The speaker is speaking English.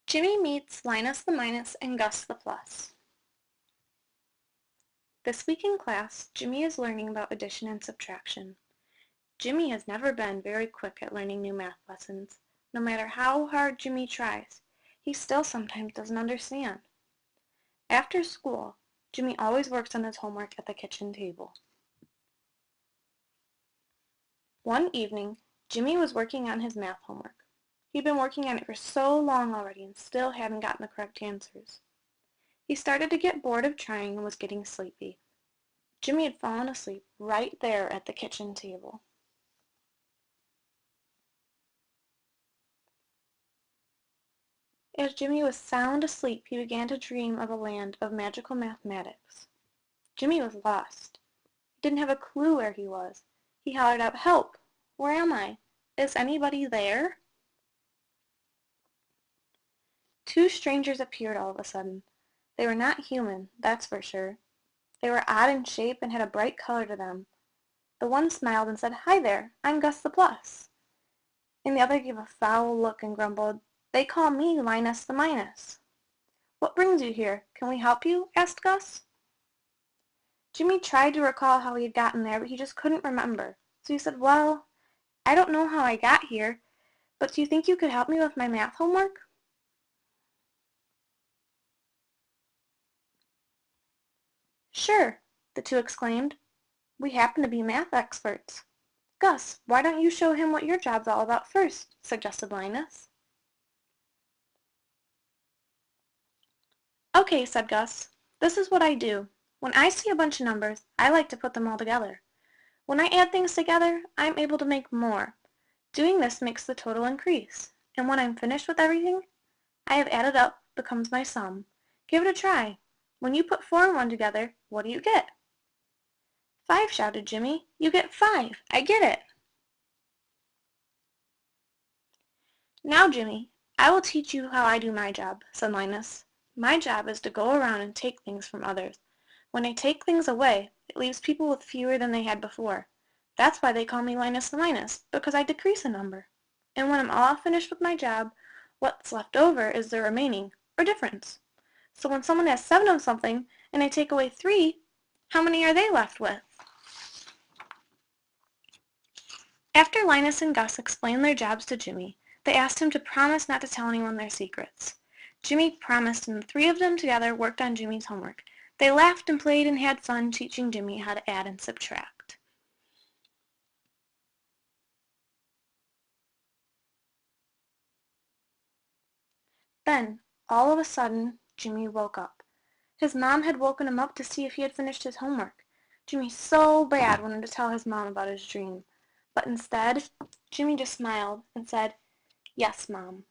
Jimmy meets Linus the Minus and Gus the Plus. This week in class, Jimmy is learning about addition and subtraction. Jimmy has never been very quick at learning new math lessons. No matter how hard Jimmy tries, he still sometimes doesn't understand. After school, Jimmy always works on his homework at the kitchen table. One evening, Jimmy was working on his math homework. He'd been working on it for so long already and still hadn't gotten the correct answers. He started to get bored of trying and was getting sleepy. Jimmy had fallen asleep right there at the kitchen table. As Jimmy was sound asleep, he began to dream of a land of magical mathematics. Jimmy was lost. He didn't have a clue where he was. He hollered out, "Help! Where am I? Is anybody there?" Two strangers appeared all of a sudden. They were not human, that's for sure. They were odd in shape and had a bright color to them. The one smiled and said, "Hi there, I'm Gus the Plus." And the other gave a foul look and grumbled, "They call me Linus the Minus." "What brings you here? Can we help you?" asked Gus. Jimmy tried to recall how he had gotten there, but he just couldn't remember. So he said, "Well, I don't know how I got here, but do you think you could help me with my math homework?" "Sure," the two exclaimed. "We happen to be math experts." "Gus, why don't you show him what your job's all about first?" suggested Linus. "Okay," said Gus. "This is what I do. When I see a bunch of numbers, I like to put them all together. When I add things together, I'm able to make more. Doing this makes the total increase. And when I'm finished with everything I have added up becomes my sum. Give it a try. When you put 4 and 1 together, what do you get?" "5," shouted Jimmy. "You get 5. I get it." "Now, Jimmy, I will teach you how I do my job," said Linus. "My job is to go around and take things from others. When I take things away, it leaves people with fewer than they had before. That's why they call me Linus the Minus, because I decrease a number. And when I'm all finished with my job, what's left over is the remaining, or difference. So when someone has 7 of something, and I take away 3, how many are they left with?" After Linus and Gus explained their jobs to Jimmy, they asked him to promise not to tell anyone their secrets. Jimmy promised, and the 3 of them together worked on Jimmy's homework. They laughed and played and had fun teaching Jimmy how to add and subtract. Then, all of a sudden, Jimmy woke up. His mom had woken him up to see if he had finished his homework. Jimmy so bad wanted to tell his mom about his dream. But instead, Jimmy just smiled and said, "Yes, Mom."